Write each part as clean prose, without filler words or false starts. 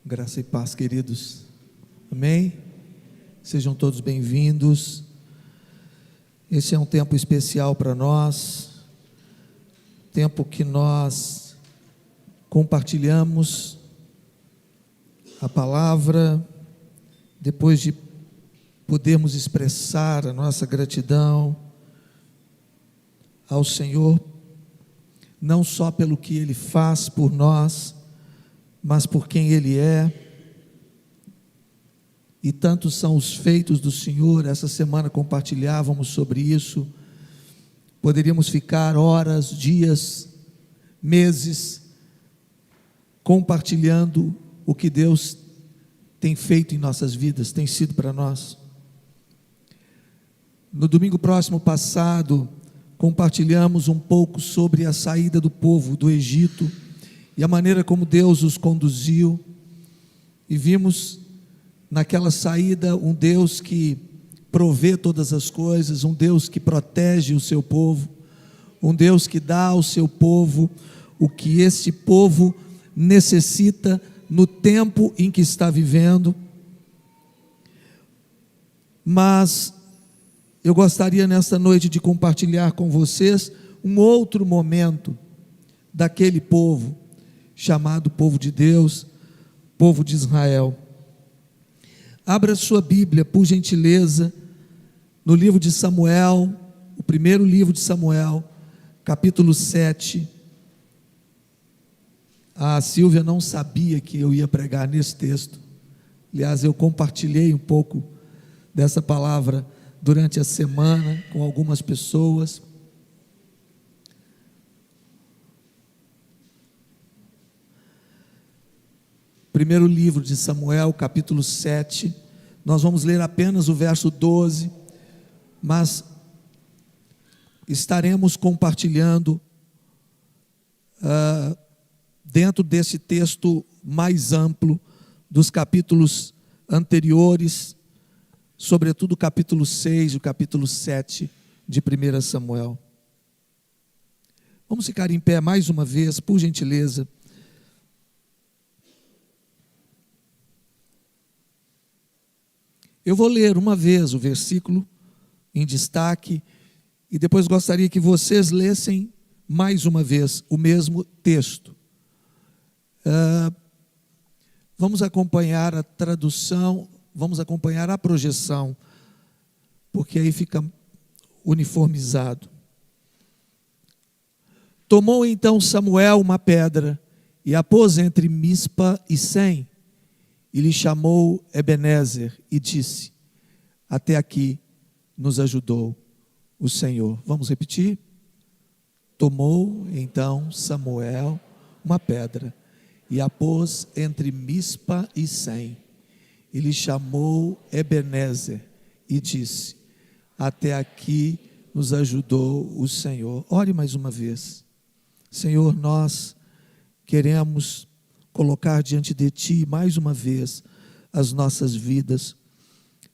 Graça e paz, queridos. Amém? Sejam todos bem-vindos. Esse é um tempo especial para nós, tempo que nós compartilhamos a palavra, depois de podermos expressar a nossa gratidão ao Senhor, não só pelo que Ele faz por nós, mas por quem Ele é. E tantos são os feitos do Senhor. Essa semana compartilhávamos sobre isso. Poderíamos ficar horas, dias, meses compartilhando o que Deus tem feito em nossas vidas, tem sido para nós. No domingo próximo passado, compartilhamos um pouco sobre a saída do povo do Egito e a maneira como Deus os conduziu, e vimos naquela saída um Deus que provê todas as coisas, um Deus que protege o seu povo, um Deus que dá ao seu povo o que esse povo necessita no tempo em que está vivendo. Mas eu gostaria nesta noite de compartilhar com vocês um outro momento daquele povo, chamado povo de Deus, povo de Israel. Abra sua Bíblia, por gentileza, no livro de Samuel, o primeiro livro de Samuel, capítulo 7. A Silvia não sabia que eu ia pregar nesse texto. Aliás, eu compartilhei um pouco dessa palavra durante a semana com algumas pessoas. Primeiro livro de Samuel, capítulo 7, nós vamos ler apenas o verso 12, mas estaremos compartilhando dentro desse texto mais amplo dos capítulos anteriores, sobretudo o capítulo 6 e o capítulo 7 de 1 Samuel. Vamos ficar em pé mais uma vez, por gentileza. Eu vou ler uma vez o versículo em destaque e depois gostaria que vocês lessem mais uma vez o mesmo texto. Vamos acompanhar a tradução, vamos acompanhar a projeção, porque aí fica uniformizado. Tomou então Samuel uma pedra e a pôs entre Mispa e Sem, e lhe chamou Ebenezer e disse: até aqui nos ajudou o Senhor. Vamos repetir? Tomou então Samuel uma pedra e a pôs entre Mispa e Sem, e lhe chamou Ebenezer e disse: até aqui nos ajudou o Senhor. Ore mais uma vez. Senhor, nós queremos colocar diante de Ti mais uma vez as nossas vidas.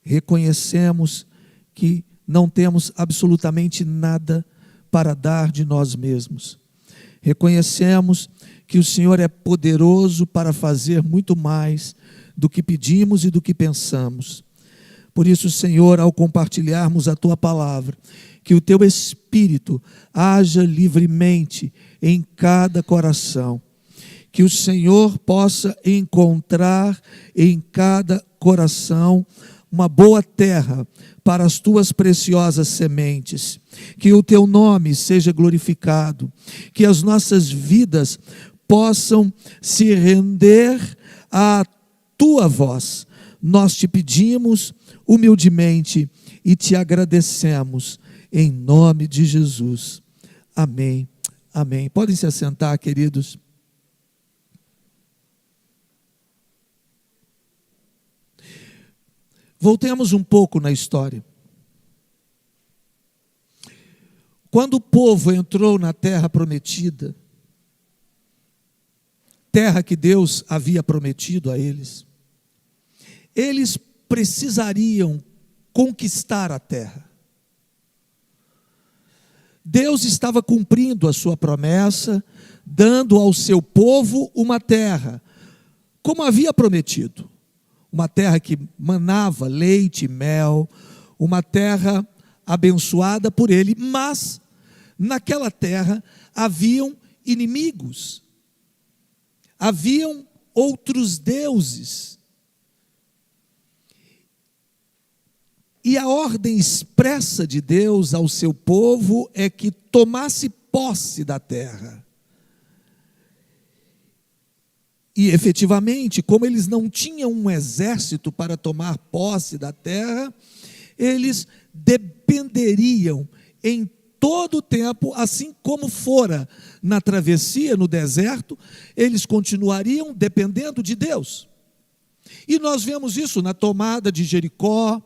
Reconhecemos que não temos absolutamente nada para dar de nós mesmos. Reconhecemos que o Senhor é poderoso para fazer muito mais do que pedimos e do que pensamos. Por isso, Senhor, ao compartilharmos a Tua palavra, que o Teu Espírito haja livremente em cada coração, que o Senhor possa encontrar em cada coração uma boa terra para as Tuas preciosas sementes, que o Teu nome seja glorificado, que as nossas vidas possam se render à Tua voz. Nós Te pedimos humildemente e Te agradecemos, em nome de Jesus. Amém, amém. Podem se assentar, queridos. Voltemos um pouco na história. Quando o povo entrou na terra prometida, terra que Deus havia prometido a eles, eles precisariam conquistar a terra. Deus estava cumprindo a sua promessa, dando ao seu povo uma terra, como havia prometido. Uma terra que manava leite e mel, uma terra abençoada por ele, mas naquela terra haviam inimigos, haviam outros deuses. E a ordem expressa de Deus ao seu povo é que tomasse posse da terra. E efetivamente, como eles não tinham um exército para tomar posse da terra, eles dependeriam em todo o tempo, assim como fora na travessia, no deserto, eles continuariam dependendo de Deus. E nós vemos isso na tomada de Jericó,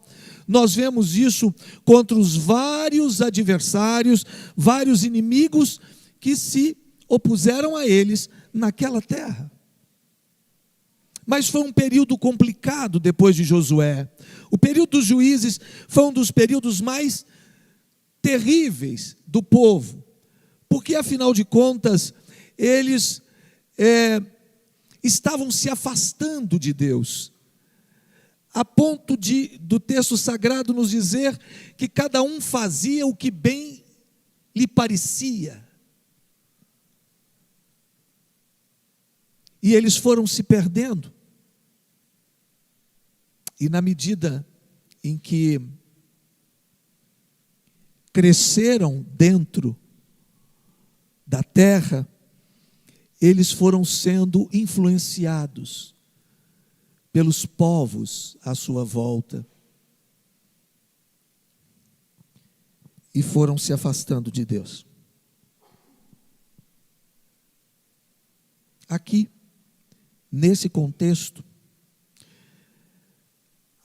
nós vemos isso contra os vários adversários, vários inimigos que se opuseram a eles naquela terra. Mas foi um período complicado depois de Josué. O período dos juízes foi um dos períodos mais terríveis do povo, porque afinal de contas, eles estavam se afastando de Deus, a ponto do texto sagrado nos dizer que cada um fazia o que bem lhe parecia. E eles foram se perdendo. E na medida em que cresceram dentro da terra, eles foram sendo influenciados pelos povos à sua volta e foram se afastando de Deus. Aqui, nesse contexto,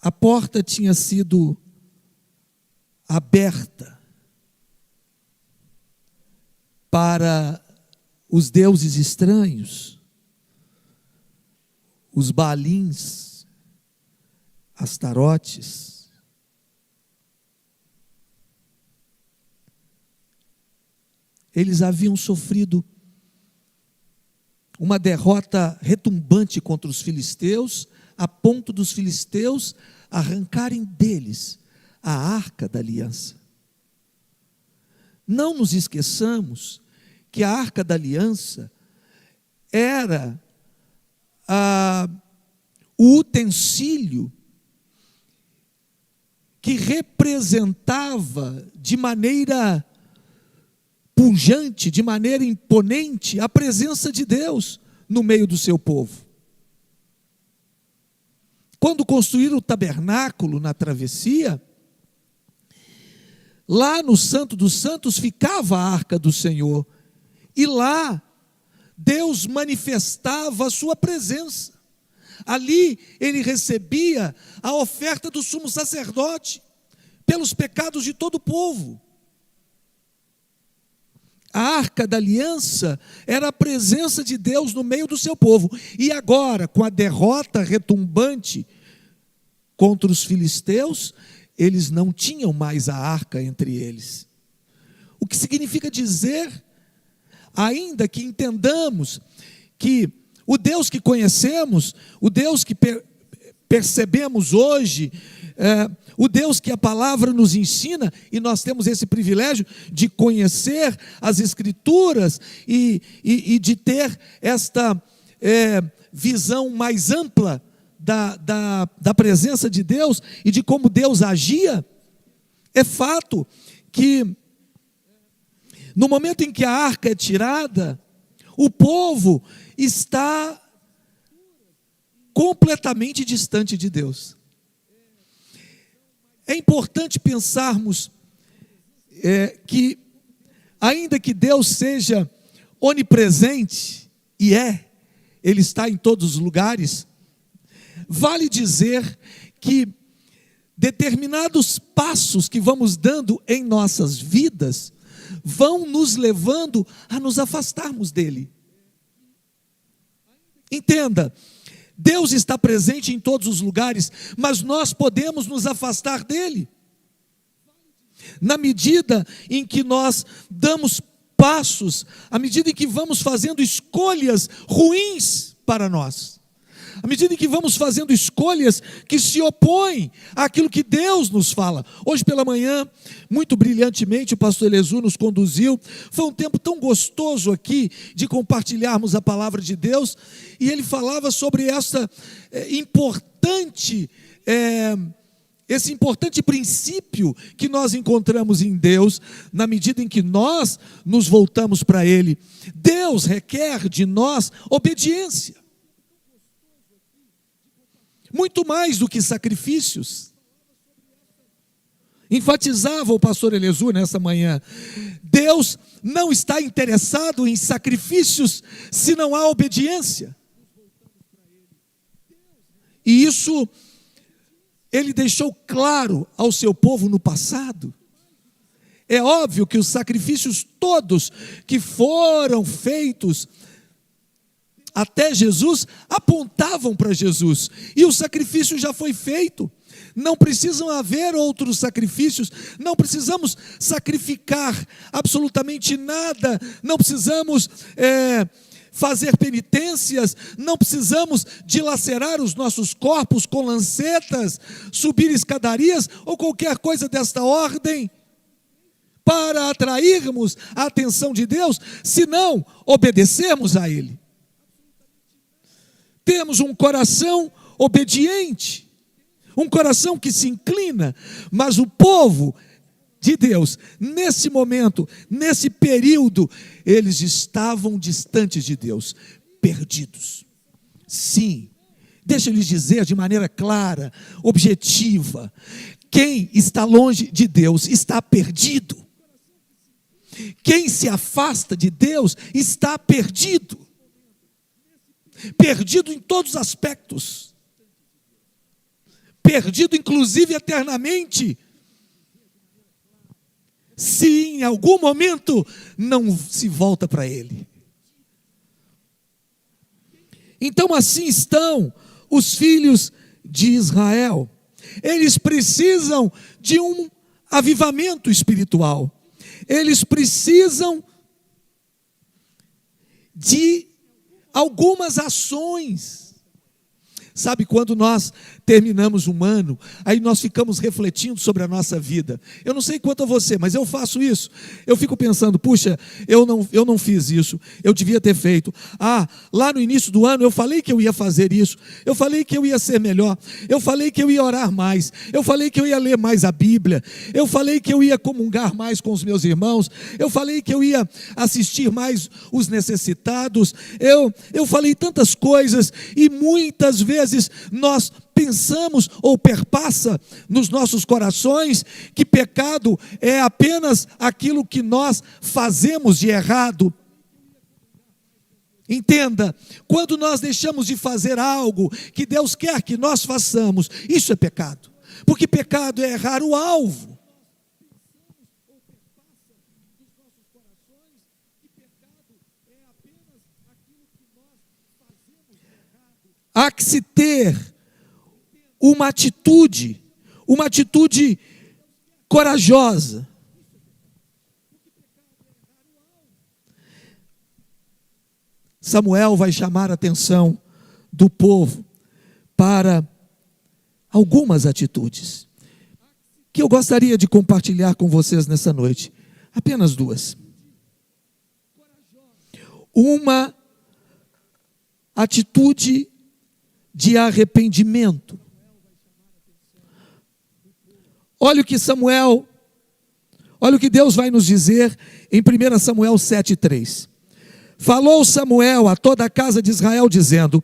a porta tinha sido aberta para os deuses estranhos, os Baalins, Astarotes. Eles haviam sofrido uma derrota retumbante contra os filisteus, a ponto dos filisteus arrancarem deles a arca da aliança. Não nos esqueçamos que a arca da aliança era o utensílio que representava de maneira pujante, de maneira imponente, a presença de Deus no meio do seu povo. Quando construíram o tabernáculo na travessia, lá no Santo dos Santos ficava a arca do Senhor, e lá Deus manifestava a sua presença. Ali ele recebia a oferta do sumo sacerdote pelos pecados de todo o povo. A arca da aliança era a presença de Deus no meio do seu povo. E agora, com a derrota retumbante contra os filisteus, eles não tinham mais a arca entre eles. O que significa dizer, ainda que entendamos que o Deus que conhecemos, o Deus que percebemos hoje, o Deus que a palavra nos ensina, e nós temos esse privilégio de conhecer as Escrituras e de ter esta visão mais ampla da presença de Deus e de como Deus agia. É fato que no momento em que a arca é tirada, o povo está completamente distante de Deus. É importante pensarmos que, ainda que Deus seja onipresente, e Ele está em todos os lugares, vale dizer que determinados passos que vamos dando em nossas vidas vão nos levando a nos afastarmos dele. Entenda, Deus está presente em todos os lugares, mas nós podemos nos afastar dele. Na medida em que nós damos passos, à medida em que vamos fazendo escolhas ruins para nós, à medida em que vamos fazendo escolhas que se opõem àquilo que Deus nos fala. Hoje pela manhã, muito brilhantemente, o pastor Elezu nos conduziu. Foi um tempo tão gostoso aqui de compartilharmos a palavra de Deus, e ele falava sobre esse importante princípio que nós encontramos em Deus, na medida em que nós nos voltamos para Ele. Deus requer de nós obediência, muito mais do que sacrifícios. Enfatizava o pastor Elezu nessa manhã: Deus não está interessado em sacrifícios se não há obediência. E isso Ele deixou claro ao seu povo no passado. É óbvio que os sacrifícios todos que foram feitos até Jesus apontavam para Jesus, e o sacrifício já foi feito. Não precisam haver outros sacrifícios, não precisamos sacrificar absolutamente nada, não precisamos fazer penitências, não precisamos dilacerar os nossos corpos com lancetas, subir escadarias ou qualquer coisa desta ordem para atrairmos a atenção de Deus, se não obedecermos a Ele. Temos um coração obediente, um coração que se inclina, mas o povo de Deus, nesse momento, nesse período, eles estavam distantes de Deus, perdidos. Sim, deixa eu lhes dizer de maneira clara, objetiva: quem está longe de Deus está perdido. Quem se afasta de Deus está perdido. Perdido em todos os aspectos. Perdido inclusive eternamente, se em algum momento não se volta para Ele. Então assim estão os filhos de Israel. Eles precisam de um avivamento espiritual. Eles precisam de algumas ações. Sabe, quando nós terminamos um ano, aí nós ficamos refletindo sobre a nossa vida. Eu não sei quanto a você, mas eu faço isso. Eu fico pensando: puxa, eu não fiz isso, eu devia ter feito. Lá no início do ano eu falei que eu ia fazer isso, eu falei que eu ia ser melhor, eu falei que eu ia orar mais, eu falei que eu ia ler mais a Bíblia, eu falei que eu ia comungar mais com os meus irmãos, eu falei que eu ia assistir mais os necessitados, eu falei tantas coisas, e muitas vezes nós pensamos ou perpassa nos nossos corações que pecado é apenas aquilo que nós fazemos de errado. Entenda, quando nós deixamos de fazer algo que Deus quer que nós façamos, isso é pecado, porque pecado é errar o alvo. Há que se ter uma atitude corajosa. Samuel vai chamar a atenção do povo para algumas atitudes que eu gostaria de compartilhar com vocês nessa noite. Apenas duas. Uma atitude de arrependimento. Olha o que Deus vai nos dizer em 1 Samuel 7,3. Falou Samuel a toda a casa de Israel, dizendo: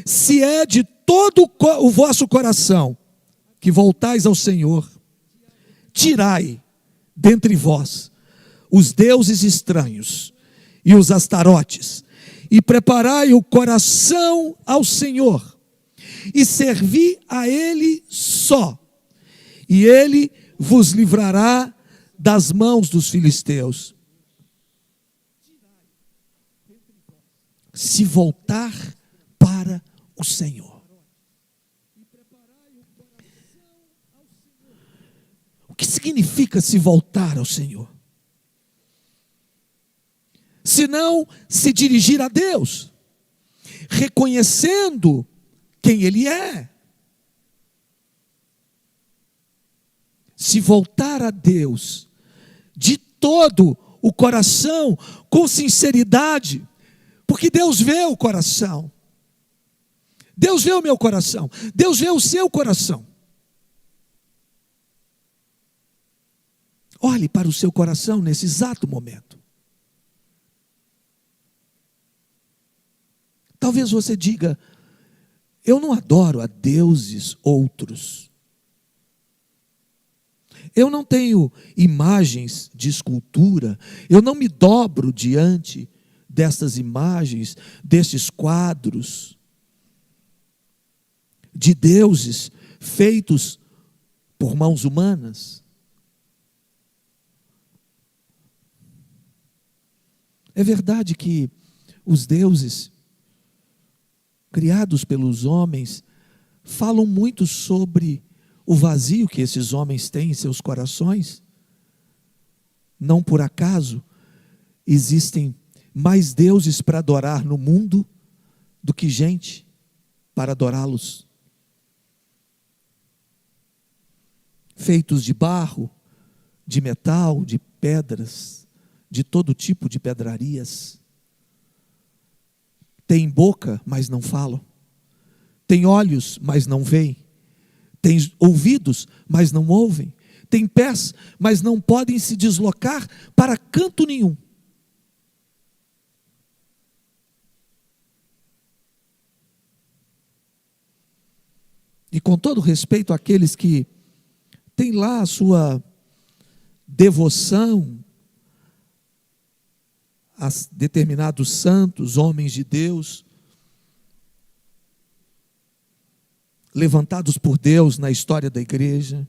se é de todo o vosso coração que voltais ao Senhor, tirai dentre vós os deuses estranhos e os astarotes, e preparai o coração ao Senhor, e servi a Ele só, e Ele vos livrará das mãos dos filisteus. Se voltar para o Senhor. O que significa se voltar ao Senhor? Se não se dirigir a Deus, reconhecendo quem Ele é. Se voltar a Deus de todo o coração, com sinceridade, porque Deus vê o coração. Deus vê o meu coração. Deus vê o seu coração. Olhe para o seu coração nesse exato momento. Talvez você diga: eu não adoro a deuses outros. Eu não tenho imagens de escultura. Eu não me dobro diante destas imagens, destes quadros de deuses feitos por mãos humanas. É verdade que os deuses criados pelos homens falam muito sobre o vazio que esses homens têm em seus corações. Não por acaso existem mais deuses para adorar no mundo do que gente para adorá-los. Feitos de barro, de metal, de pedras, de todo tipo de pedrarias. Têm boca, mas não falam. Têm olhos, mas não veem. Têm ouvidos, mas não ouvem. Têm pés, mas não podem se deslocar para canto nenhum. E com todo respeito àqueles que têm lá a sua devoção a determinados santos, homens de Deus, levantados por Deus na história da igreja,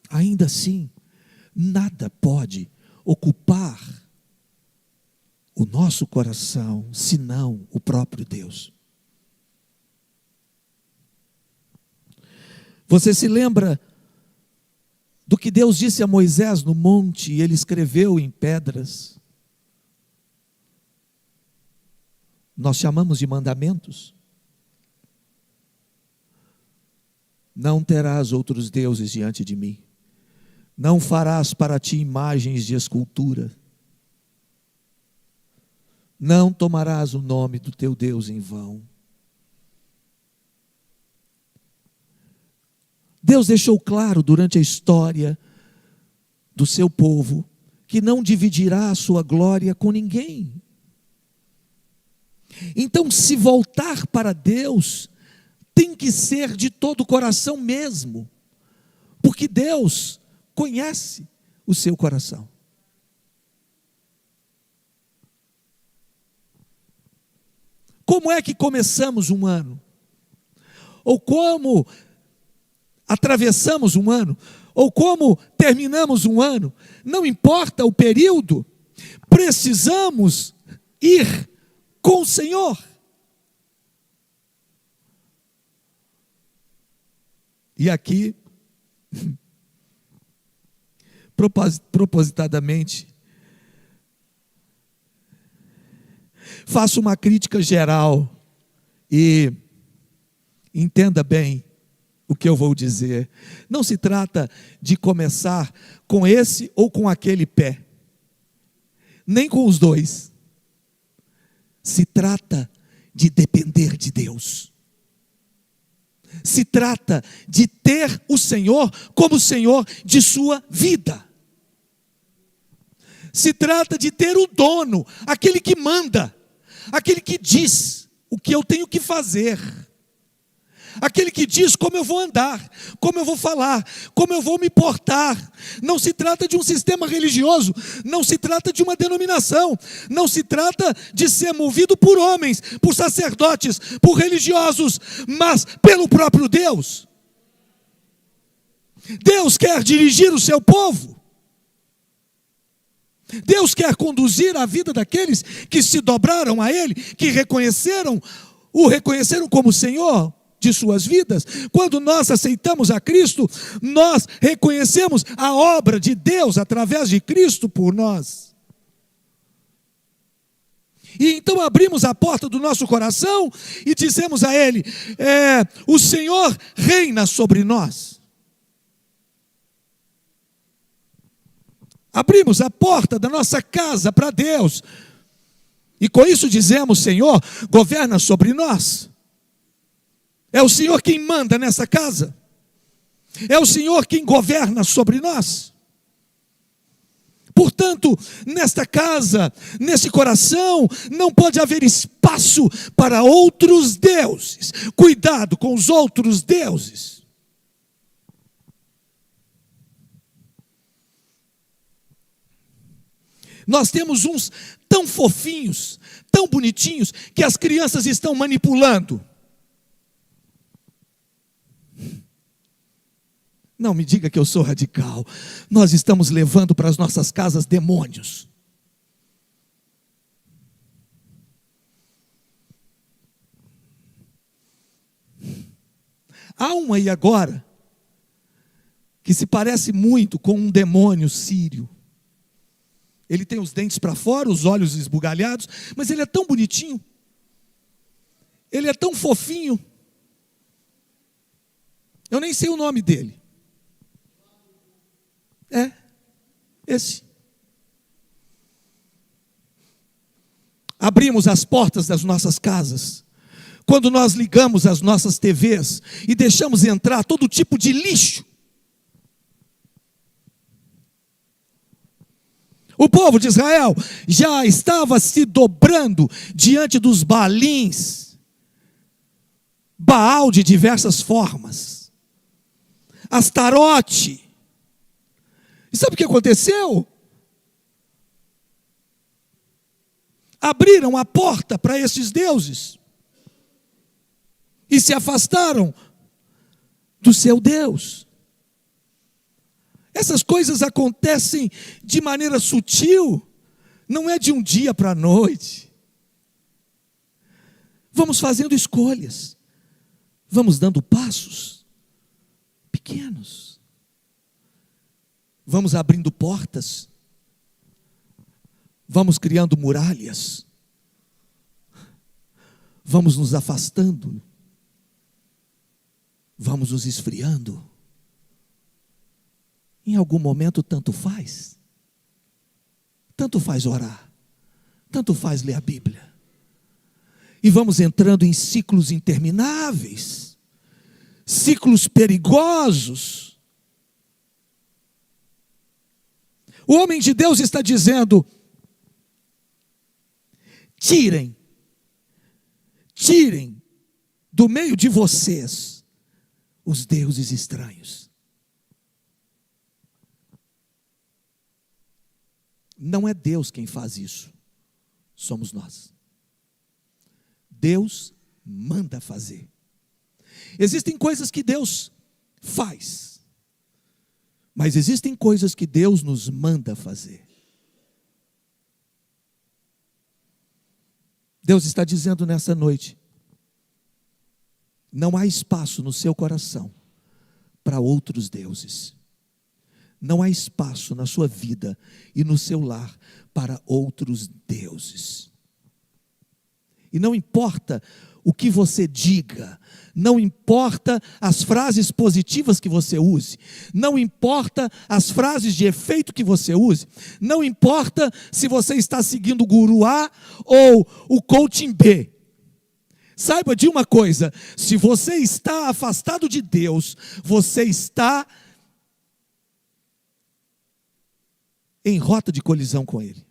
ainda assim, nada pode ocupar o nosso coração, senão o próprio Deus. Você se lembra do que Deus disse a Moisés no monte, e ele escreveu em pedras? Nós chamamos de mandamentos. Não terás outros deuses diante de mim. Não farás para ti imagens de escultura. Não tomarás o nome do teu Deus em vão. Deus deixou claro durante a história do seu povo que não dividirá a sua glória com ninguém. Então, se voltar para Deus, tem que ser de todo o coração mesmo, porque Deus conhece o seu coração. Como é que começamos um ano? Ou como atravessamos um ano, ou como terminamos um ano, não importa o período, precisamos ir com o Senhor. E aqui, propositadamente, faço uma crítica geral e entenda bem o que eu vou dizer. Não se trata de começar com esse ou com aquele pé, nem com os dois. Se trata de depender de Deus. Se trata de ter o Senhor como Senhor de sua vida. Se trata de ter o dono, aquele que manda, aquele que diz o que eu tenho que fazer. Aquele que diz como eu vou andar, como eu vou falar, como eu vou me portar. Não se trata de um sistema religioso, não se trata de uma denominação, não se trata de ser movido por homens, por sacerdotes, por religiosos, mas pelo próprio Deus. Deus quer dirigir o seu povo. Deus quer conduzir a vida daqueles que se dobraram a Ele, que o reconheceram como Senhor de suas vidas. Quando nós aceitamos a Cristo, nós reconhecemos a obra de Deus através de Cristo por nós. E então abrimos a porta do nosso coração e dizemos a Ele: o Senhor reina sobre nós. Abrimos a porta da nossa casa para Deus. E com isso dizemos: Senhor, governa sobre nós. É o Senhor quem manda nessa casa. É o Senhor quem governa sobre nós. Portanto, nesta casa, nesse coração, não pode haver espaço para outros deuses. Cuidado com os outros deuses. Nós temos uns tão fofinhos, tão bonitinhos, que as crianças estão manipulando. Não me diga que eu sou radical. Nós estamos levando para as nossas casas demônios. Há um aí agora que se parece muito com um demônio sírio. Ele tem os dentes para fora, os olhos esbugalhados, mas ele é tão bonitinho. Ele é tão fofinho. Eu nem sei o nome dele. É, esse. Abrimos as portas das nossas casas, quando nós ligamos as nossas TVs e deixamos entrar todo tipo de lixo. O povo de Israel já estava se dobrando diante dos Baalins, Baal de diversas formas, Astarote. E sabe o que aconteceu? Abriram a porta para esses deuses e se afastaram do seu Deus. Essas coisas acontecem de maneira sutil, não é de um dia para a noite. Vamos fazendo escolhas, vamos dando passos pequenos. Vamos abrindo portas, vamos criando muralhas, vamos nos afastando, vamos nos esfriando. Em algum momento tanto faz orar, tanto faz ler a Bíblia, e vamos entrando em ciclos intermináveis, ciclos perigosos. O homem de Deus está dizendo: tirem do meio de vocês os deuses estranhos. Não é Deus quem faz isso, somos nós. Deus manda fazer. Existem coisas que Deus faz, mas existem coisas que Deus nos manda fazer. Deus está dizendo nessa noite: não há espaço no seu coração para outros deuses. Não há espaço na sua vida e no seu lar para outros deuses. E não importa o que você diga, não importa as frases positivas que você use, não importa as frases de efeito que você use, não importa se você está seguindo o guru A ou o coaching B. Saiba de uma coisa: se você está afastado de Deus, você está em rota de colisão com Ele.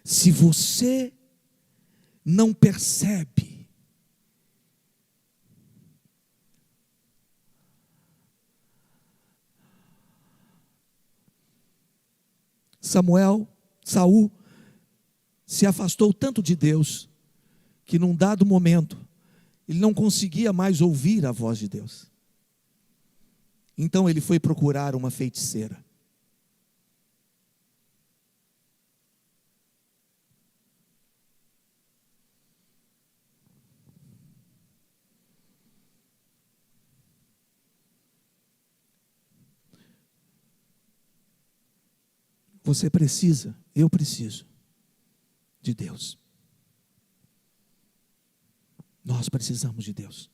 Se você não percebe Saul se afastou tanto de Deus que num dado momento ele não conseguia mais ouvir a voz de Deus. Então ele foi procurar uma feiticeira. Você precisa, eu preciso de Deus. Nós precisamos de Deus.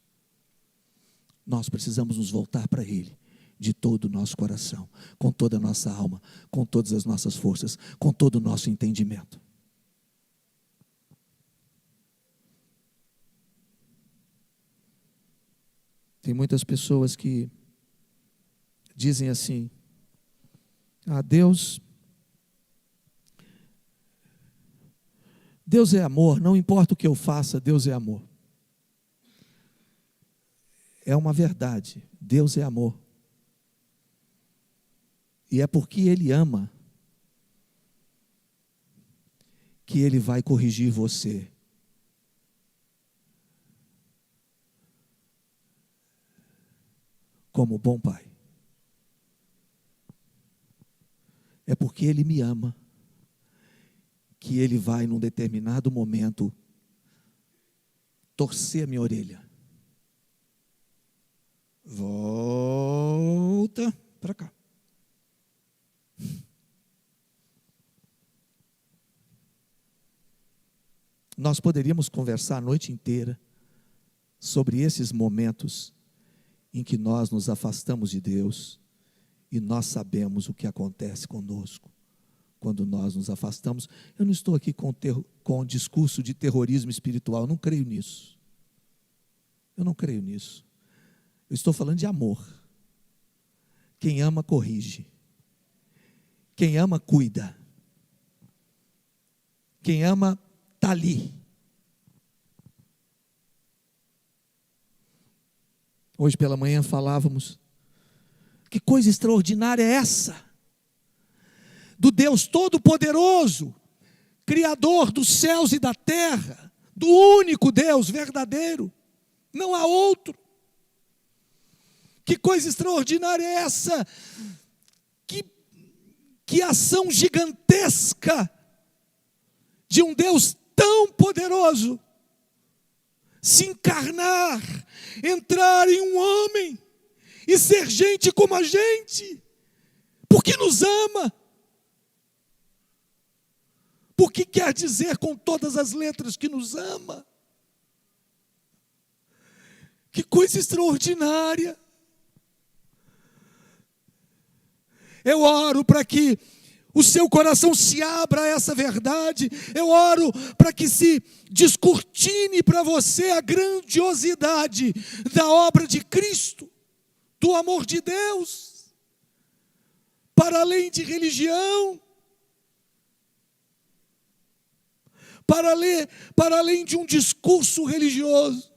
Nós precisamos nos voltar para Ele de todo o nosso coração, com toda a nossa alma, com todas as nossas forças, com todo o nosso entendimento. Tem muitas pessoas que dizem assim: Deus é amor, não importa o que eu faça, Deus é amor. É uma verdade, Deus é amor. E é porque Ele ama que Ele vai corrigir você. Como bom pai. É porque Ele me ama que Ele vai, num determinado momento, torcer a minha orelha. Volta para cá. Nós poderíamos conversar a noite inteira sobre esses momentos em que nós nos afastamos de Deus e nós sabemos o que acontece conosco quando nós nos afastamos. Eu não estou aqui com discurso de terrorismo espiritual, eu não creio nisso. Eu não creio nisso. Eu estou falando de amor. Quem ama, corrige. Quem ama, cuida. Quem ama, está ali. Hoje pela manhã falávamos, que coisa extraordinária é essa? Do Deus Todo-Poderoso, Criador dos céus e da terra, do único Deus verdadeiro, não há outro. Que coisa extraordinária é essa? Que ação gigantesca de um Deus tão poderoso se encarnar, entrar em um homem e ser gente como a gente, porque nos ama, porque quer dizer com todas as letras que nos ama. Que coisa extraordinária. Eu oro para que o seu coração se abra a essa verdade. Eu oro para que se descortine para você a grandiosidade da obra de Cristo, do amor de Deus, para além de religião, para além de um discurso religioso.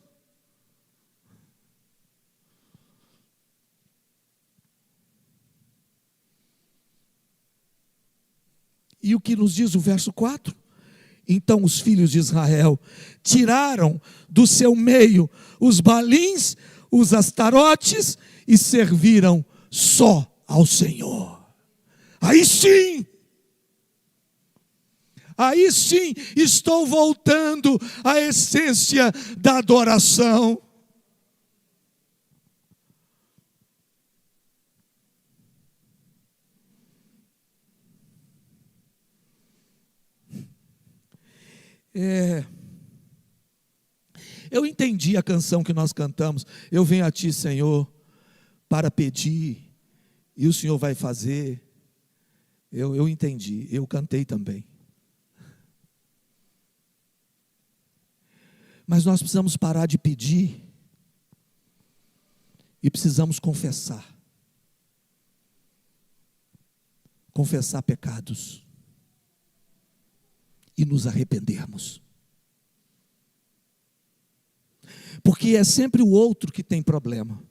E o que nos diz o verso 4? Então os filhos de Israel tiraram do seu meio os balins, os astarotes e serviram só ao Senhor. Aí sim estou voltando à essência da adoração. Eu entendi a canção que nós cantamos. Eu venho a Ti, Senhor, para pedir, e o Senhor vai fazer. Eu entendi, eu cantei também. Mas nós precisamos parar de pedir e precisamos confessar. Confessar pecados e nos arrependermos. Porque é sempre o outro que tem problema.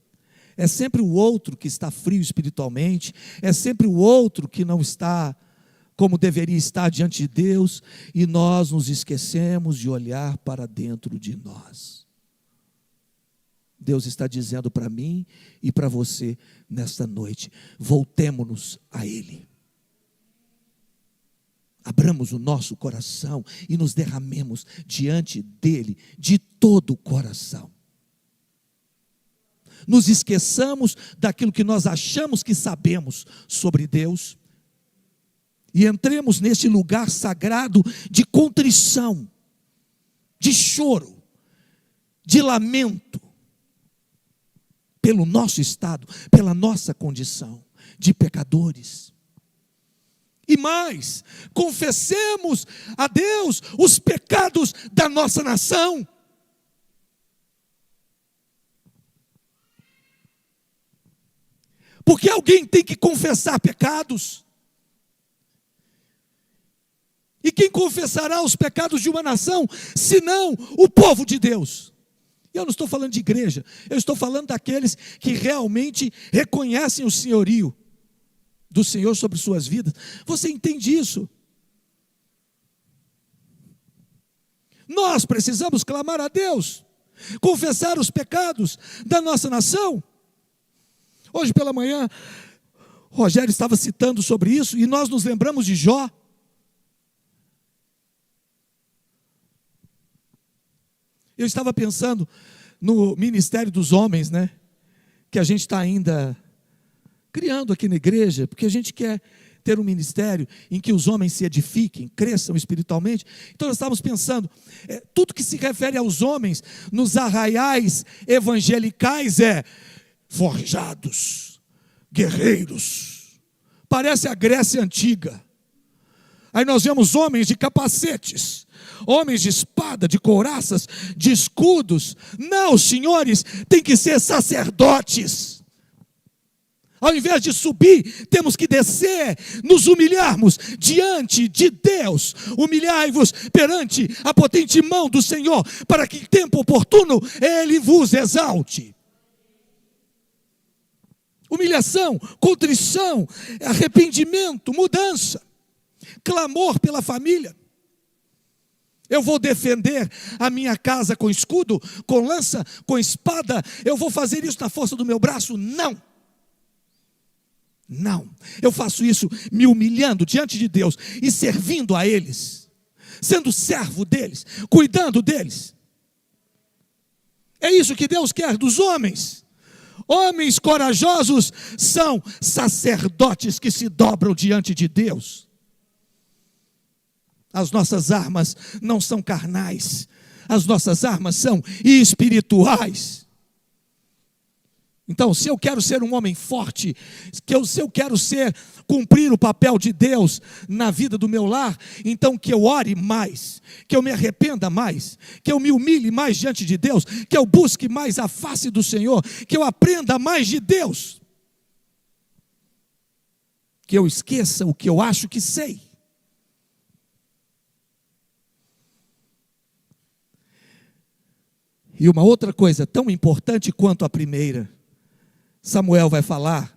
É sempre o outro que está frio espiritualmente. É sempre o outro que não está como deveria estar diante de Deus. E nós nos esquecemos de olhar para dentro de nós. Deus está dizendo para mim e para você nesta noite: voltemo-nos a Ele. Abramos o nosso coração e nos derramemos diante dEle de todo o coração. Nos esqueçamos daquilo que nós achamos que sabemos sobre Deus e entremos nesse lugar sagrado de contrição, de choro, de lamento, pelo nosso estado, pela nossa condição de pecadores. E mais, confessemos a Deus os pecados da nossa nação. Porque alguém tem que confessar pecados. E quem confessará os pecados de uma nação, senão o povo de Deus? Eu não estou falando de igreja, eu estou falando daqueles que realmente reconhecem o senhorio do Senhor sobre suas vidas. Você entende isso? Nós precisamos clamar a Deus, confessar os pecados da nossa nação. Hoje pela manhã, Rogério estava citando sobre isso, e nós nos lembramos de Jó. Eu estava pensando no ministério dos homens, né? Que a gente está ainda criando aqui na igreja, porque a gente quer ter um ministério em que os homens se edifiquem, cresçam espiritualmente. Então nós estávamos pensando, tudo que se refere aos homens nos arraiais evangelicais é forjados, guerreiros. Parece a Grécia antiga. Aí nós vemos homens de capacetes, homens de espada, de couraças, de escudos. Não, senhores, tem que ser sacerdotes. Ao invés de subir, temos que descer, nos humilharmos diante de Deus. Humilhai-vos perante a potente mão do Senhor, para que em tempo oportuno Ele vos exalte. Humilhação, contrição, arrependimento, mudança, clamor pela família. Eu vou defender a minha casa com escudo, com lança, com espada. Eu vou fazer isso na força do meu braço? Não. Não. Eu faço isso me humilhando diante de Deus e servindo a eles, sendo servo deles, cuidando deles. É isso que Deus quer dos homens. Homens corajosos são sacerdotes que se dobram diante de Deus. As nossas armas não são carnais, as nossas armas são espirituais. Então, se eu quero ser um homem forte, se eu quero cumprir o papel de Deus na vida do meu lar, então que eu ore mais, que eu me arrependa mais, que eu me humilhe mais diante de Deus, que eu busque mais a face do Senhor, que eu aprenda mais de Deus, que eu esqueça o que eu acho que sei. E uma outra coisa tão importante quanto a primeira, Samuel vai falar,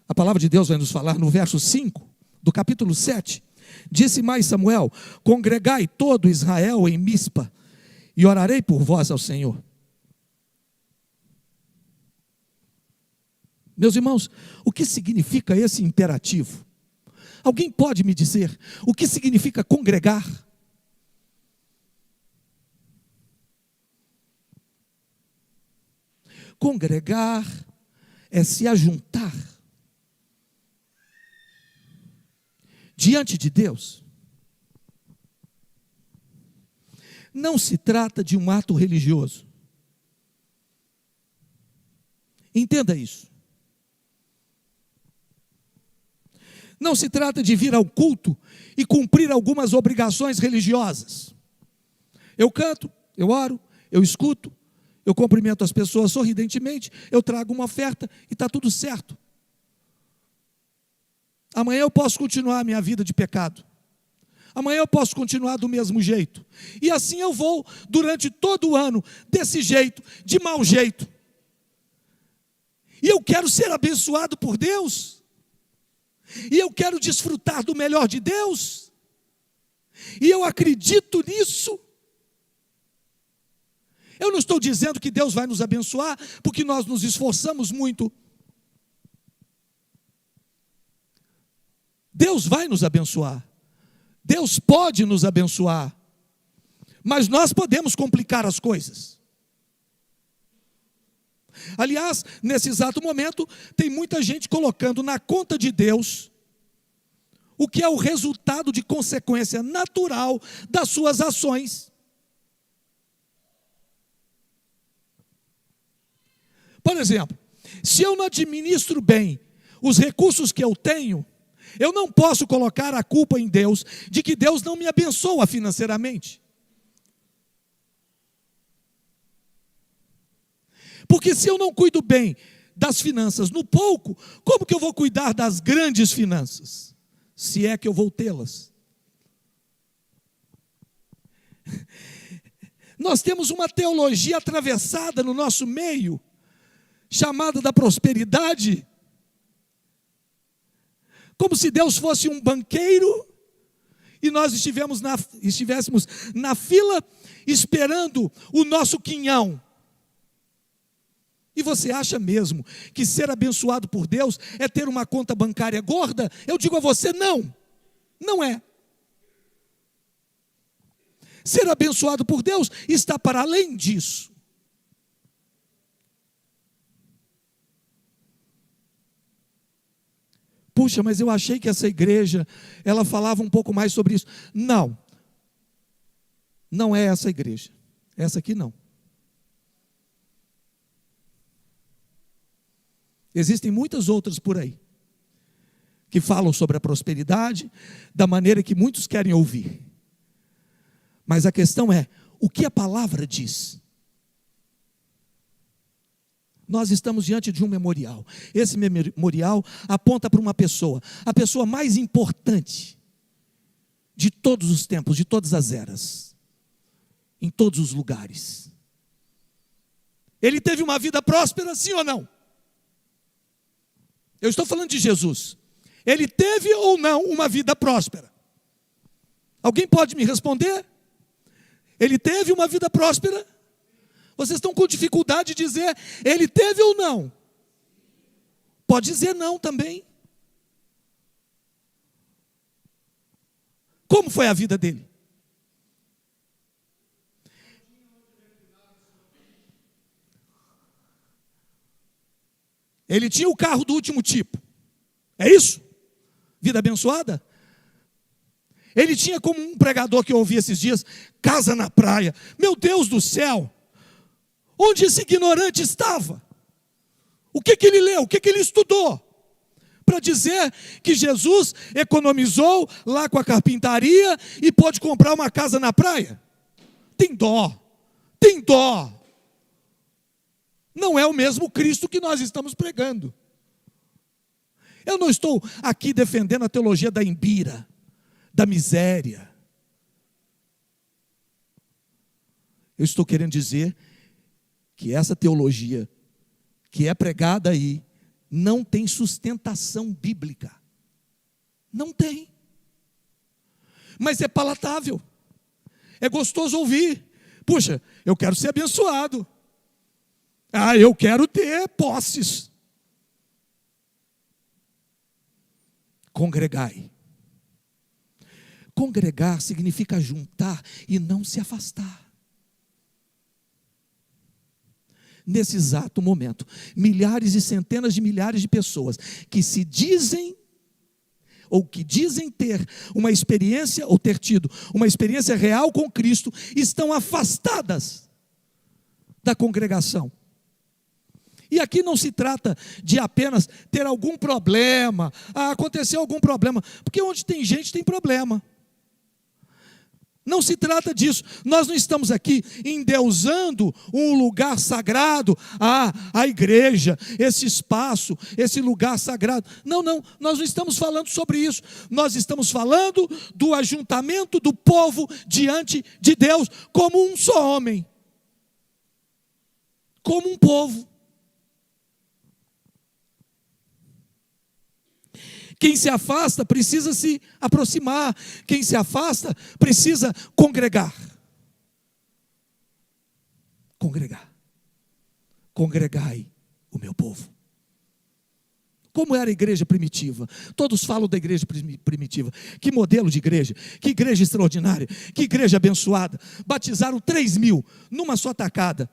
a palavra de Deus vai nos falar no verso 5 do capítulo 7. Disse mais Samuel: congregai todo Israel em Mispa, e orarei por vós ao Senhor. Meus irmãos, o que significa esse imperativo? Alguém pode me dizer o que significa congregar? Congregar é se ajuntar diante de Deus. Não se trata de um ato religioso. Entenda isso. Não se trata de vir ao culto e cumprir algumas obrigações religiosas. Eu canto, eu oro, eu escuto, eu cumprimento as pessoas sorridentemente, eu trago uma oferta e está tudo certo. Amanhã eu posso continuar a minha vida de pecado. Amanhã eu posso continuar do mesmo jeito. E assim eu vou durante todo o ano, desse jeito, de mau jeito. E eu quero ser abençoado por Deus. E eu quero desfrutar do melhor de Deus. E eu acredito nisso. Eu não estou dizendo que Deus vai nos abençoar, porque nós nos esforçamos muito. Deus vai nos abençoar. Deus pode nos abençoar. Mas nós podemos complicar as coisas. Aliás, nesse exato momento, tem muita gente colocando na conta de Deus o que é o resultado de consequência natural das suas ações. Por exemplo, se eu não administro bem os recursos que eu tenho, eu não posso colocar a culpa em Deus de que Deus não me abençoa financeiramente. Porque se eu não cuido bem das finanças no pouco, como que eu vou cuidar das grandes finanças? Se é que eu vou tê-las. Nós temos uma teologia atravessada no nosso meio, chamada da prosperidade, como se Deus fosse um banqueiro e nós estivéssemos na fila esperando o nosso quinhão. E você acha mesmo que ser abençoado por Deus é ter uma conta bancária gorda? Eu digo a você, não, não é. Ser abençoado por Deus está para além disso. Puxa, mas eu achei que essa igreja, ela falava um pouco mais sobre isso. Não, não é essa igreja, essa aqui não. Existem muitas outras por aí, que falam sobre a prosperidade, da maneira que muitos querem ouvir. Mas a questão é, o que a palavra diz? Nós estamos diante de um memorial. Esse memorial aponta para uma pessoa, a pessoa mais importante de todos os tempos, de todas as eras, em todos os lugares. Ele teve uma vida próspera, sim ou não? Eu estou falando de Jesus. Ele teve ou não uma vida próspera? Alguém pode me responder? Ele teve uma vida próspera? Vocês estão com dificuldade de dizer, ele teve ou não? Pode dizer não também. Como foi a vida dele? Ele tinha o carro do último tipo. É isso? Vida abençoada? Ele tinha, como um pregador que eu ouvi esses dias, casa na praia. Meu Deus do céu! Onde esse ignorante estava? O que ele leu? O que ele estudou? Para dizer que Jesus economizou lá com a carpintaria e pôde comprar uma casa na praia? Tem dó. Tem dó. Não é o mesmo Cristo que nós estamos pregando. Eu não estou aqui defendendo a teologia da embira, da miséria. Eu estou querendo dizer que essa teologia que é pregada aí não tem sustentação bíblica. Não tem. Mas é palatável. É gostoso ouvir. Puxa, eu quero ser abençoado. Ah, eu quero ter posses. Congregai. Congregar significa juntar e não se afastar. Nesse exato momento, milhares e centenas de milhares de pessoas que se dizem, ou que dizem ter uma experiência, ou ter tido uma experiência real com Cristo, estão afastadas da congregação. E aqui não se trata de apenas ter algum problema, aconteceu algum problema, porque onde tem gente tem problema. Não se trata disso. Nós não estamos aqui endeusando um lugar sagrado, a igreja, esse espaço, esse lugar sagrado. Não, nós não estamos falando sobre isso. Nós estamos falando do ajuntamento do povo diante de Deus como um só homem, como um povo. Quem se afasta precisa se aproximar. Quem se afasta precisa congregar. Congregar. Congregai o meu povo. Como era a igreja primitiva? Todos falam da igreja primitiva. Que modelo de igreja? Que igreja extraordinária. Que igreja abençoada. Batizaram 3.000 numa só tacada.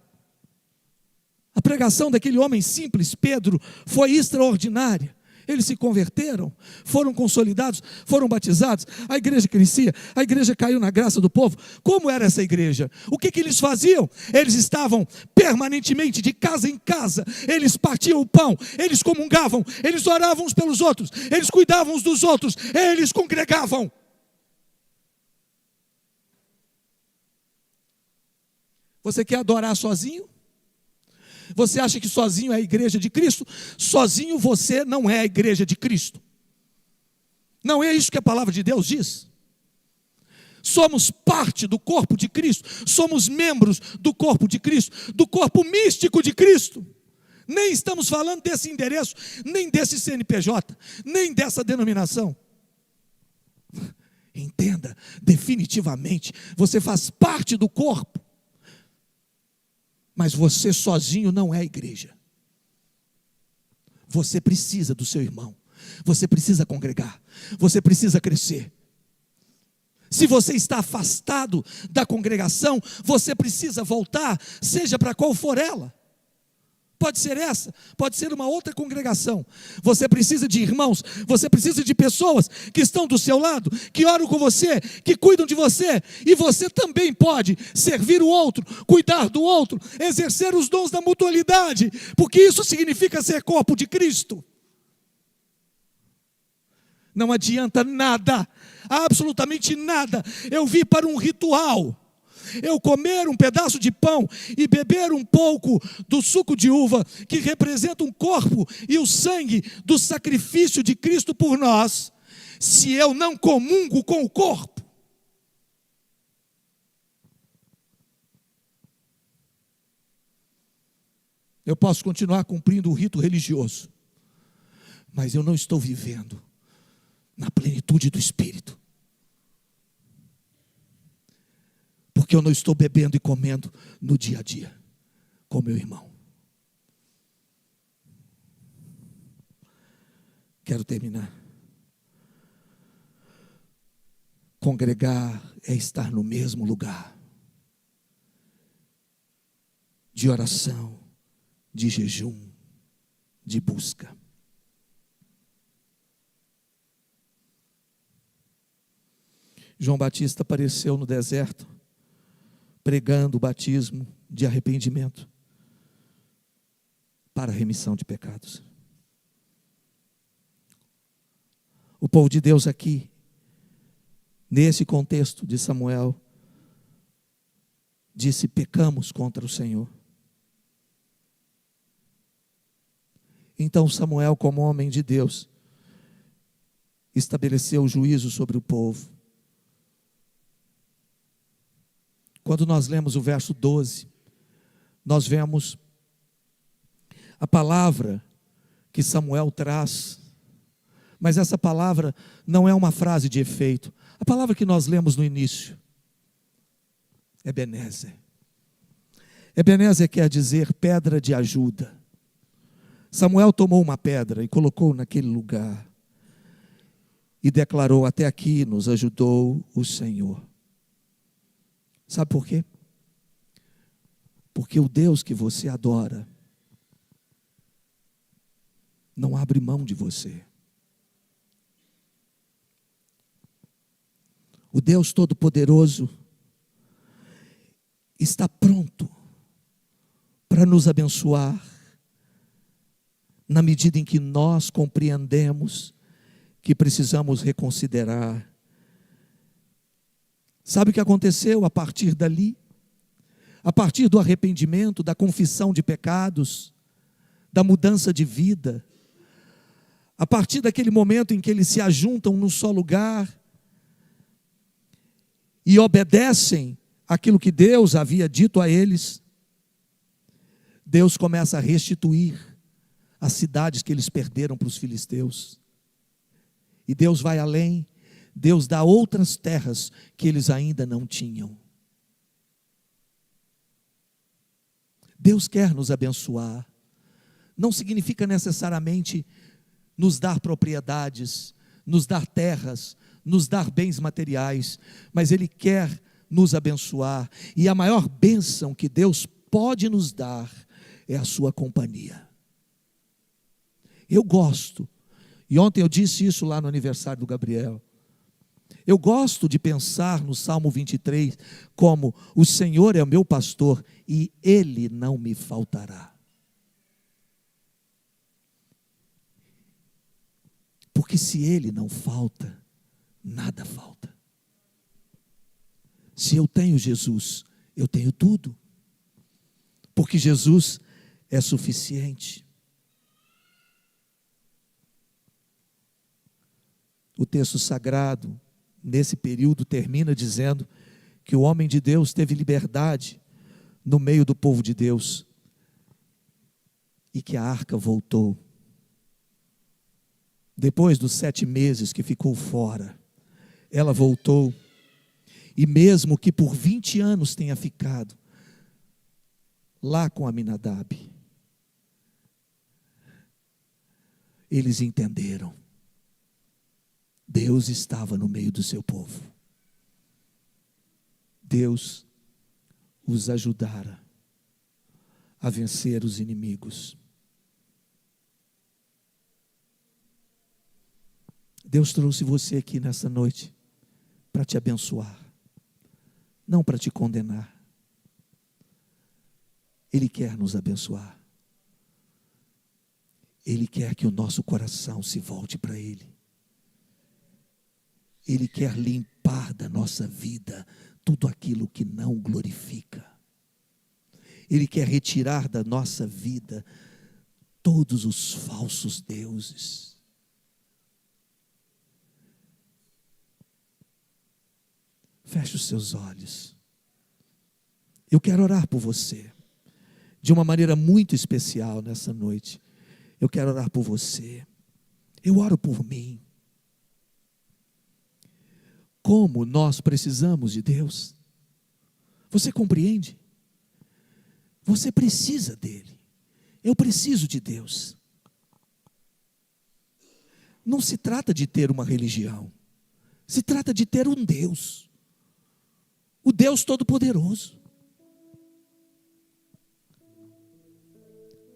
A pregação daquele homem simples, Pedro, foi extraordinária. Eles se converteram, foram consolidados, foram batizados, a igreja crescia, a igreja caiu na graça do povo. Como era essa igreja? O que eles faziam? Eles estavam permanentemente de casa em casa, eles partiam o pão, eles comungavam, eles oravam uns pelos outros, eles cuidavam uns dos outros, eles congregavam. Você quer adorar sozinho? Você acha que sozinho é a igreja de Cristo? Sozinho você não é a igreja de Cristo. Não é isso que a palavra de Deus diz. Somos parte do corpo de Cristo, somos membros do corpo de Cristo, do corpo místico de Cristo. Nem estamos falando desse endereço, nem desse CNPJ, nem dessa denominação. Entenda, definitivamente, você faz parte do corpo. Mas você sozinho não é a igreja. Você precisa do seu irmão. Você precisa congregar. Você precisa crescer. Se você está afastado da congregação, você precisa voltar, seja para qual for ela. Pode ser essa, pode ser uma outra congregação. Você precisa de irmãos, você precisa de pessoas que estão do seu lado, que oram com você, que cuidam de você. E você também pode servir o outro, cuidar do outro, exercer os dons da mutualidade, porque isso significa ser corpo de Cristo. Não adianta nada, absolutamente nada, eu vim para um ritual. Eu comer um pedaço de pão e beber um pouco do suco de uva, que representa um corpo e o sangue do sacrifício de Cristo por nós, se eu não comungo com o corpo. Eu posso continuar cumprindo o rito religioso, mas eu não estou vivendo na plenitude do Espírito. Porque eu não estou bebendo e comendo no dia a dia com meu irmão. Quero terminar. Congregar é estar no mesmo lugar de oração, de jejum, de busca. João Batista apareceu no deserto, pregando o batismo de arrependimento para a remissão de pecados. O povo de Deus aqui, nesse contexto de Samuel, disse: pecamos contra o Senhor. Então Samuel, como homem de Deus, estabeleceu o juízo sobre o povo. Quando nós lemos o verso 12, nós vemos a palavra que Samuel traz, mas essa palavra não é uma frase de efeito. A palavra que nós lemos no início, Ebenezer. Ebenezer quer dizer pedra de ajuda. Samuel tomou uma pedra e colocou naquele lugar e declarou: até aqui nos ajudou o Senhor. Sabe por quê? Porque o Deus que você adora não abre mão de você. O Deus Todo-Poderoso está pronto para nos abençoar na medida em que nós compreendemos que precisamos reconsiderar. Sabe o que aconteceu a partir dali? A partir do arrependimento, da confissão de pecados, da mudança de vida, a partir daquele momento em que eles se ajuntam num só lugar e obedecem aquilo que Deus havia dito a eles, Deus começa a restituir as cidades que eles perderam para os filisteus. E Deus vai além. Deus dá outras terras que eles ainda não tinham. Deus quer nos abençoar. Não significa necessariamente nos dar propriedades, nos dar terras, nos dar bens materiais, mas Ele quer nos abençoar. E a maior bênção que Deus pode nos dar é a sua companhia. Eu gosto E ontem eu disse isso lá no aniversário do Gabriel. Eu gosto de pensar no Salmo 23 como: o Senhor é o meu pastor e Ele não me faltará. Porque se Ele não falta, nada falta. Se eu tenho Jesus, eu tenho tudo. Porque Jesus é suficiente. O texto sagrado, nesse período, termina dizendo que o homem de Deus teve liberdade no meio do povo de Deus e que a arca voltou. Depois dos 7 meses que ficou fora, ela voltou. E mesmo que por 20 anos tenha ficado lá com Aminadab, eles entenderam. Deus estava no meio do seu povo. Deus os ajudara a vencer os inimigos. Deus trouxe você aqui nessa noite para te abençoar, não para te condenar. Ele quer nos abençoar. Ele quer que o nosso coração se volte para Ele. Ele quer limpar da nossa vida tudo aquilo que não glorifica. Ele quer retirar da nossa vida todos os falsos deuses. Feche os seus olhos. Eu quero orar por você, de uma maneira muito especial nessa noite. Eu quero orar por você. Eu oro por mim. Como nós precisamos de Deus. Você compreende? Você precisa dele. Eu preciso de Deus. Não se trata de ter uma religião. Se trata de ter um Deus. O Deus Todo-Poderoso.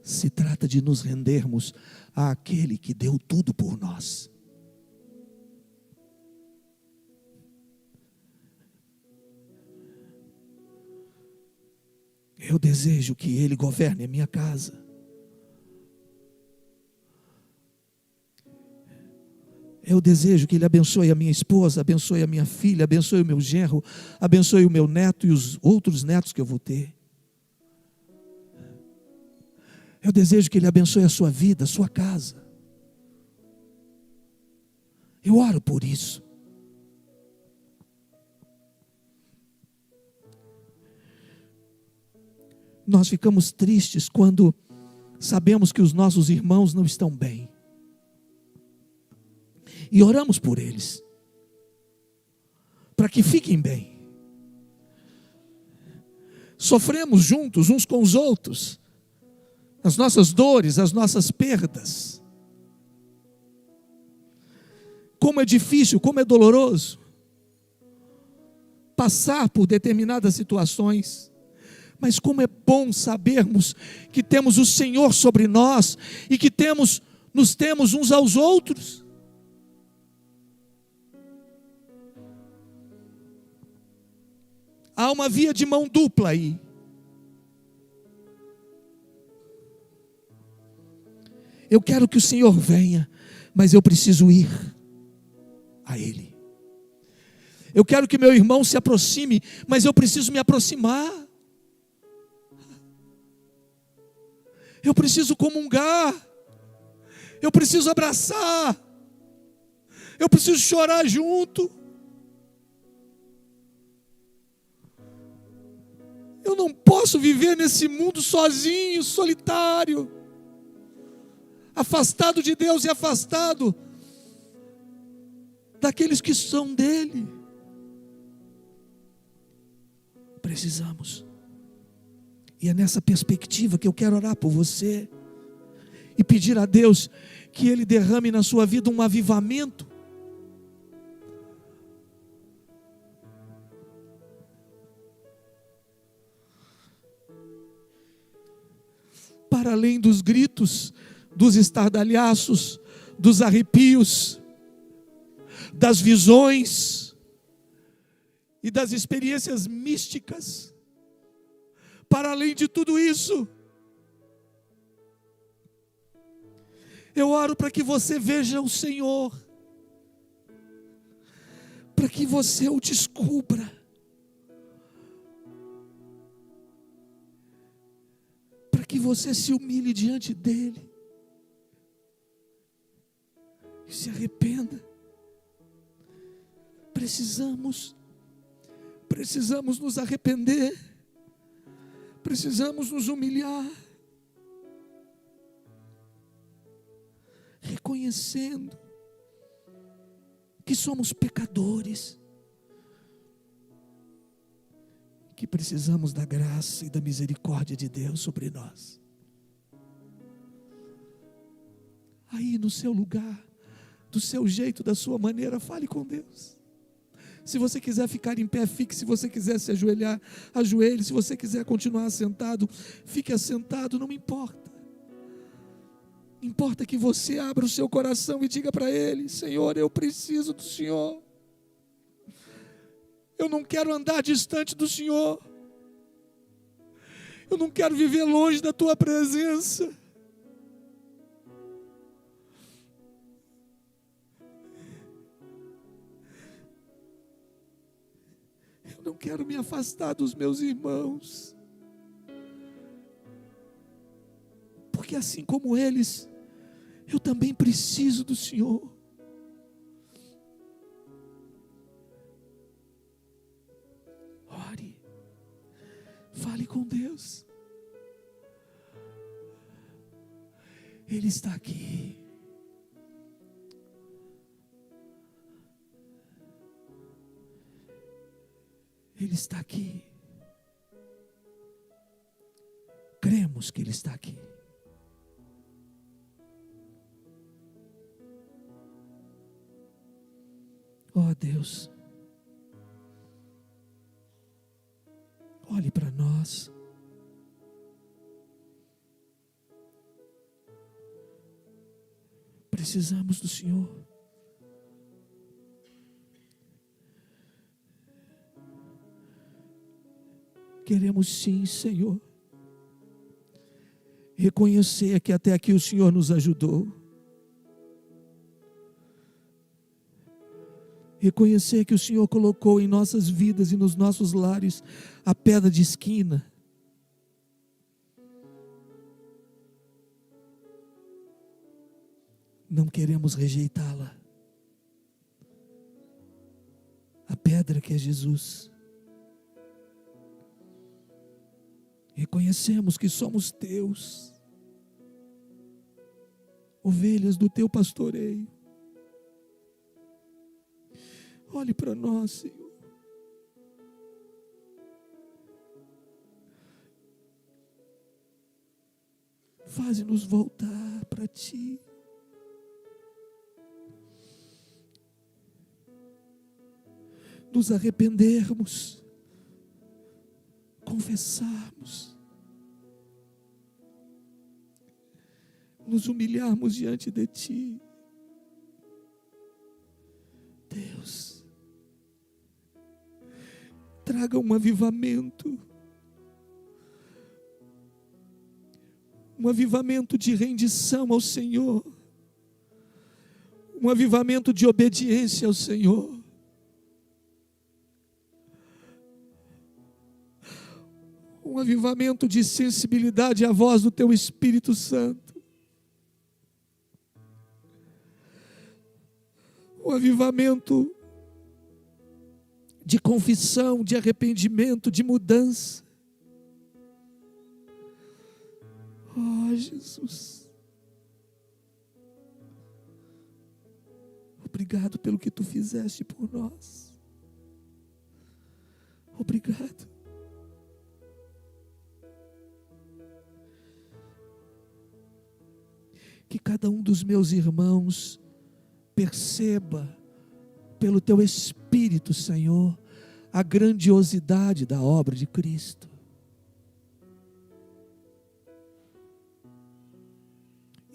Se trata de nos rendermos àquele que deu tudo por nós. Eu desejo que Ele governe a minha casa. Eu desejo que Ele abençoe a minha esposa, abençoe a minha filha, abençoe o meu genro, abençoe o meu neto e os outros netos que eu vou ter. Eu desejo que Ele abençoe a sua vida, a sua casa. Eu oro por isso. Nós ficamos tristes quando sabemos que os nossos irmãos não estão bem. E oramos por eles, para que fiquem bem. Sofremos juntos uns com os outros, as nossas dores, as nossas perdas. Como é difícil, como é doloroso passar por determinadas situações. Mas como é bom sabermos que temos o Senhor sobre nós e que nos temos uns aos outros. Há uma via de mão dupla aí. Eu quero que o Senhor venha, mas eu preciso ir a Ele. Eu quero que meu irmão se aproxime, mas eu preciso me aproximar. Eu preciso comungar, eu preciso abraçar, eu preciso chorar junto. Eu não posso viver nesse mundo sozinho, solitário, afastado de Deus e afastado daqueles que são dele. Precisamos. E é nessa perspectiva que eu quero orar por você e pedir a Deus que Ele derrame na sua vida um avivamento. Para além dos gritos, dos estardalhaços, dos arrepios, das visões e das experiências místicas. Para além de tudo isso, eu oro para que você veja o Senhor, para que você o descubra, para que você se humilhe diante dEle e se arrependa. Precisamos nos arrepender, precisamos nos humilhar, reconhecendo que somos pecadores, que precisamos da graça e da misericórdia de Deus sobre nós. Aí no seu lugar, do seu jeito, da sua maneira, fale com Deus. Se você quiser ficar em pé, fique. Se você quiser se ajoelhar, ajoelhe. Se você quiser continuar assentado, fique assentado, não me importa. Importa que você abra o seu coração e diga para Ele: Senhor, eu preciso do Senhor. Eu não quero andar distante do Senhor. Eu não quero viver longe da Tua presença. Eu não quero me afastar dos meus irmãos. Porque assim como eles, eu também preciso do Senhor. Ore, fale com Deus. Ele está aqui. Ele está aqui. Cremos que Ele está aqui. Oh Deus, olhe para nós. Precisamos do Senhor. Queremos sim, Senhor, reconhecer que até aqui o Senhor nos ajudou. Reconhecer que o Senhor colocou em nossas vidas e nos nossos lares a pedra de esquina. Não queremos rejeitá-la. A pedra que é Jesus. Reconhecemos que somos teus, ovelhas do teu pastoreio. Olhe para nós, Senhor. Faze-nos voltar para Ti. Nos arrependermos, confessarmos, nos humilharmos diante de Ti. Deus, traga um avivamento de rendição ao Senhor, um avivamento de obediência ao Senhor, um avivamento de sensibilidade à voz do Teu Espírito Santo, um avivamento de confissão, de arrependimento, de mudança. Oh, Jesus, obrigado pelo que Tu fizeste por nós. Obrigado. Que cada um dos meus irmãos perceba, pelo Teu Espírito, Senhor, a grandiosidade da obra de Cristo.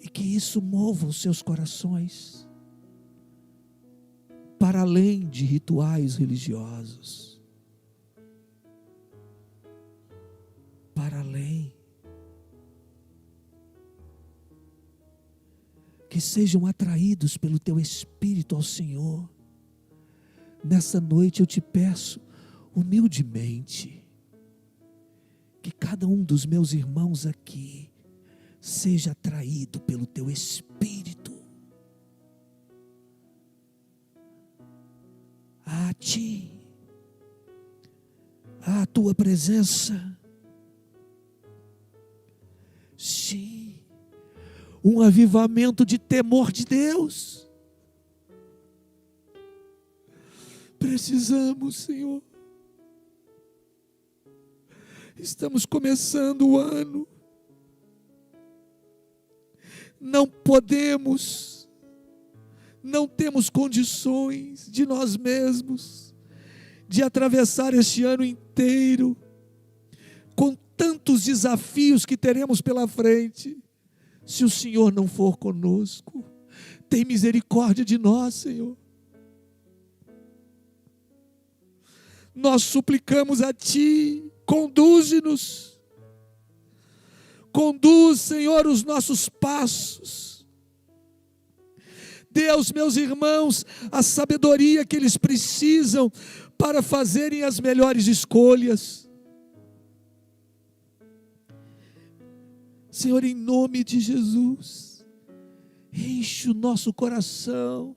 E que isso mova os seus corações para além de rituais religiosos, para além, que sejam atraídos pelo teu Espírito ao Senhor. Nessa noite eu te peço, humildemente, que cada um dos meus irmãos aqui seja atraído pelo teu Espírito a ti, à tua presença. Sim, um avivamento de temor de Deus. Precisamos, Senhor. Estamos começando o ano. Não podemos, não temos condições de nós mesmos, de atravessar este ano inteiro, com tantos desafios que teremos pela frente, se o Senhor não for conosco. Tem misericórdia de nós, Senhor. Nós suplicamos a Ti, conduze-nos. Conduz, Senhor, os nossos passos. Dê aos meus irmãos a sabedoria que eles precisam para fazerem as melhores escolhas. Senhor, em nome de Jesus, enche o nosso coração,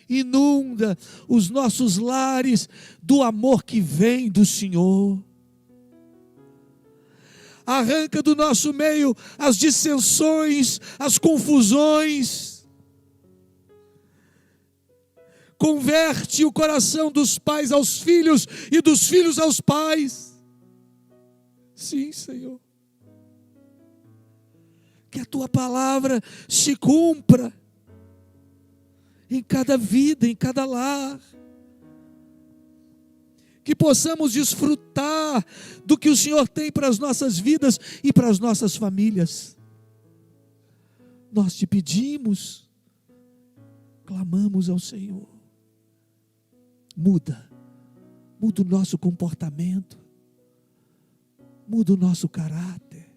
inunda os nossos lares do amor que vem do Senhor. Arranca do nosso meio as dissensões, as confusões. Converte o coração dos pais aos filhos e dos filhos aos pais. Sim, Senhor. Que a Tua palavra se cumpra em cada vida, em cada lar. Que possamos desfrutar do que o Senhor tem para as nossas vidas e para as nossas famílias. Nós te pedimos, clamamos ao Senhor. Muda o nosso comportamento, muda o nosso caráter,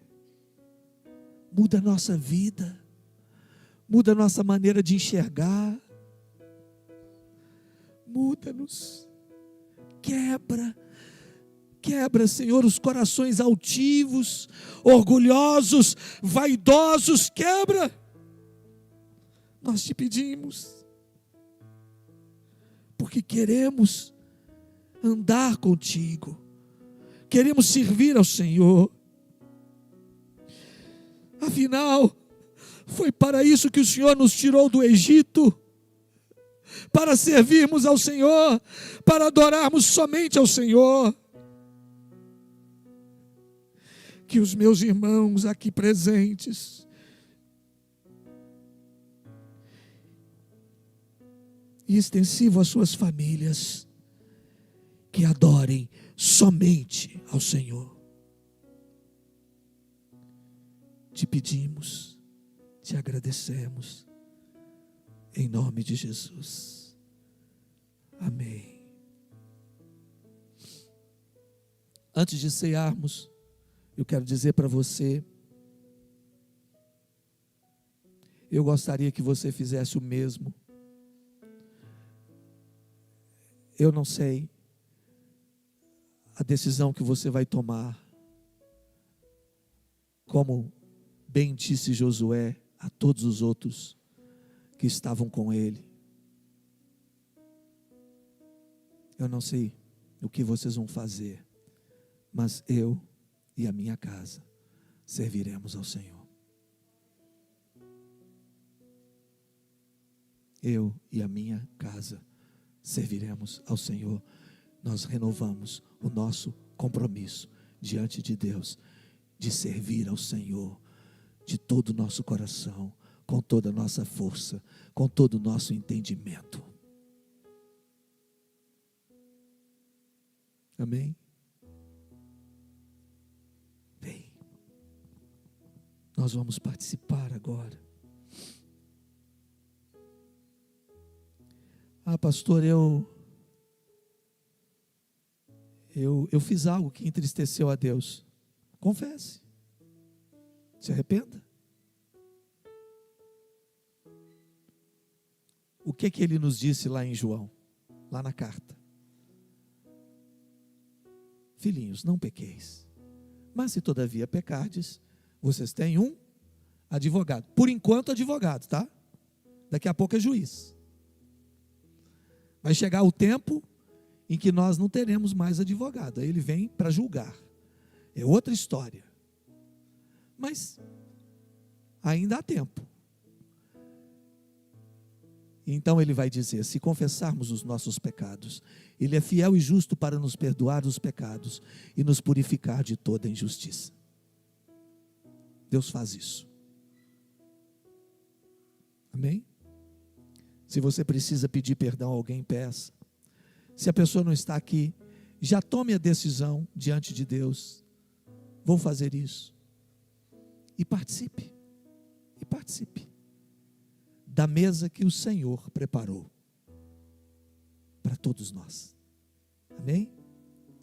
muda a nossa vida, muda a nossa maneira de enxergar, muda-nos, quebra, Senhor, os corações altivos, orgulhosos, vaidosos, quebra. Nós te pedimos, porque queremos andar contigo, queremos servir ao Senhor. Afinal, foi para isso que o Senhor nos tirou do Egito, para servirmos ao Senhor, para adorarmos somente ao Senhor. Que os meus irmãos aqui presentes e extensivo às suas famílias, que adorem somente ao Senhor. Te pedimos, te agradecemos, em nome de Jesus. Amém. Antes de cearmos, eu quero dizer para você, eu gostaria que você fizesse o mesmo. Eu não sei a decisão que você vai tomar, como bem disse Josué a todos os outros que estavam com ele. Eu não sei o que vocês vão fazer, mas eu e a minha casa serviremos ao Senhor. Eu e a minha casa serviremos ao Senhor. Nós renovamos o nosso compromisso diante de Deus de servir ao Senhor de todo o nosso coração, com toda a nossa força, com todo o nosso entendimento. Amém? Bem, nós vamos participar agora Ah, pastor, eu fiz algo que entristeceu a Deus. Confesse. Se arrependa. O que ele nos disse lá em João, lá na carta? Filhinhos, não pequeis. Mas se todavia pecardes, vocês têm um advogado. Por enquanto advogado, tá? Daqui a pouco é juiz. Vai chegar o tempo em que nós não teremos mais advogado. Aí ele vem para julgar. É outra história. Mas ainda há tempo. Então ele vai dizer: se confessarmos os nossos pecados, Ele é fiel e justo para nos perdoar os pecados e nos purificar de toda injustiça. Deus faz isso. Amém? Se você precisa pedir perdão a alguém, peça. Se a pessoa não está aqui, já tome a decisão diante de Deus. Vou fazer isso. E participe. E participe da mesa que o Senhor preparou para todos nós. Amém?